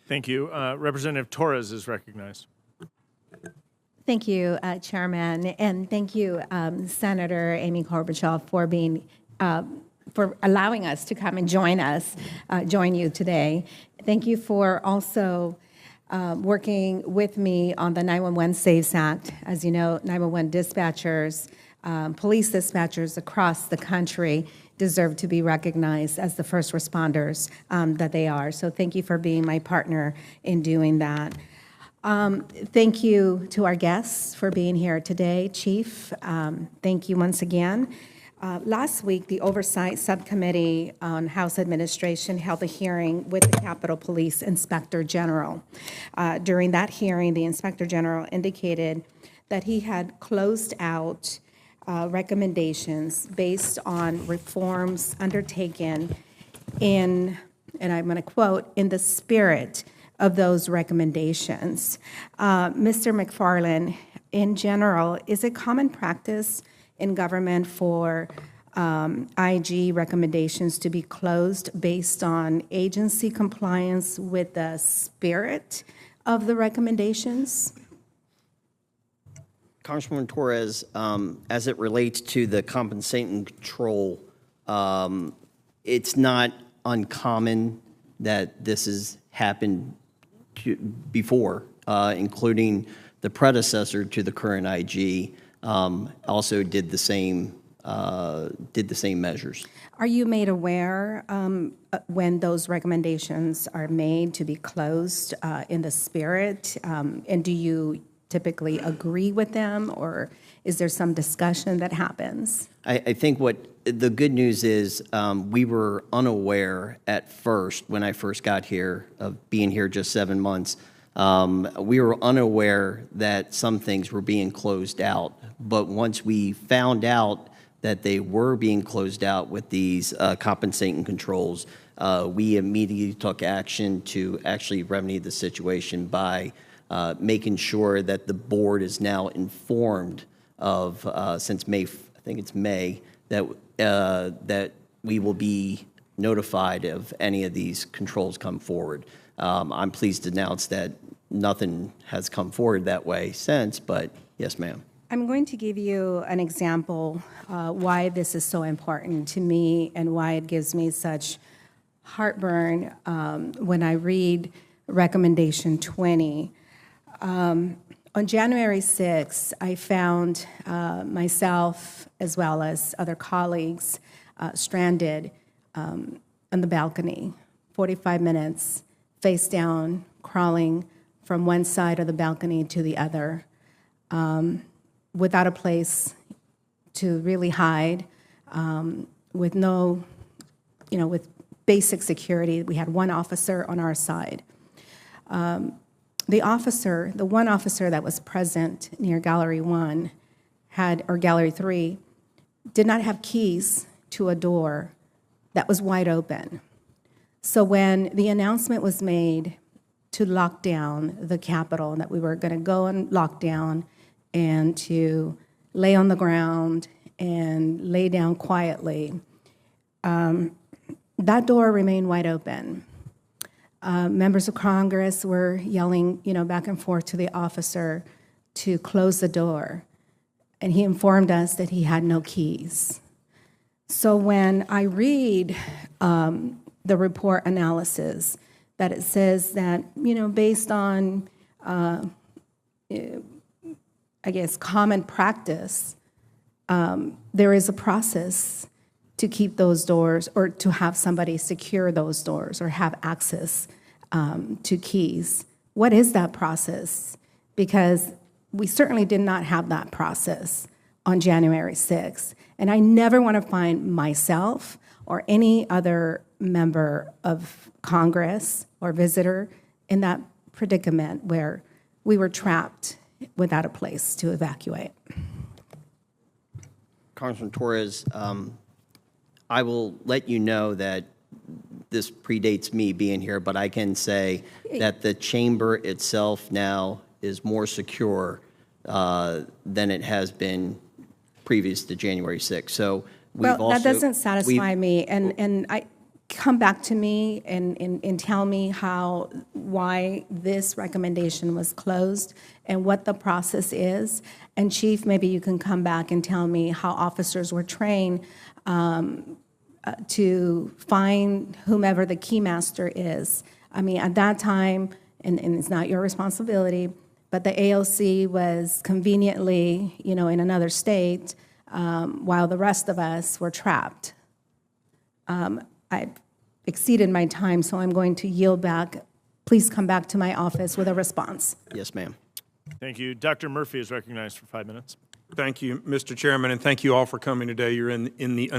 Thank you. Representative Torres is recognized. Thank you, Chairman, and thank you, Senator Amy Klobuchar, for being for allowing us to come and join you today. Thank you for also working with me on the 911 Saves Act. As you know, 911 dispatchers, police dispatchers across the country deserve to be recognized as the first responders that they are. So thank you for being my partner in doing that. Thank you to our guests for being here today. Chief, thank you once again. Last week, the Oversight Subcommittee on House Administration held a hearing with the Capitol Police Inspector General. During that hearing, the Inspector General indicated that he had closed out recommendations based on reforms undertaken in, and I'm going to quote, in the spirit of those recommendations. Mr. McFarland, in general, is it common practice in government for IG recommendations to be closed based on agency compliance with the spirit of the recommendations? Congresswoman Torres, as it relates to the compensating control, it's not uncommon that this has happened before, including the predecessor to the current IG, also did the same measures. Are you made aware when those recommendations are made to be closed in the spirit? And do you typically agree with them, or is there some discussion that happens? I think what the good news is, we were unaware at first when I first got here, of being here just 7 months. We were unaware that some things were being closed out. But once we found out that they were being closed out with these compensating controls, we immediately took action to actually remedy the situation by making sure that the board is now informed of, since May, I think it's May, that that we will be notified of any of these controls come forward. I'm pleased to announce that nothing has come forward that way since, but yes, ma'am. I'm going to give you an example why this is so important to me and why it gives me such heartburn when I read recommendation 20. On January 6th, I found myself as well as other colleagues stranded on the balcony, 45 minutes, face down, crawling from one side of the balcony to the other, without a place to really hide, with no, with basic security. We had one officer on our side. The one officer that was present near Gallery 1 or Gallery 3, did not have keys to a door that was wide open. So when the announcement was made to lock down the Capitol, that we were going to go and lock down and to lay on the ground and lay down quietly, that door remained wide open. Members of Congress were yelling, back and forth to the officer to close the door, and he informed us that he had no keys. So when I read the report analysis, that it says that, based on, common practice, there is a process to keep those doors or to have somebody secure those doors or have access to keys. What is that process? Because we certainly did not have that process on January 6th. And I never want to find myself or any other member of Congress or visitor in that predicament where we were trapped without a place to evacuate. Congressman Torres, I will let you know that this predates me being here, but I can say that the chamber itself now is more secure than it has been previous to January 6th. So that doesn't satisfy me, and I come back to me and tell me how why this recommendation was closed and what the process is. And Chief, maybe you can come back and tell me how officers were trained to find whomever the keymaster is. I mean, at that time, and it's not your responsibility, but the AOC was conveniently, in another state, while the rest of us were trapped. I've exceeded my time, so I'm going to yield back. Please come back to my office with a response. Yes, ma'am. Thank you. Dr. Murphy is recognized for 5 minutes. Thank you, Mr. Chairman, and thank you all for coming today. You're in the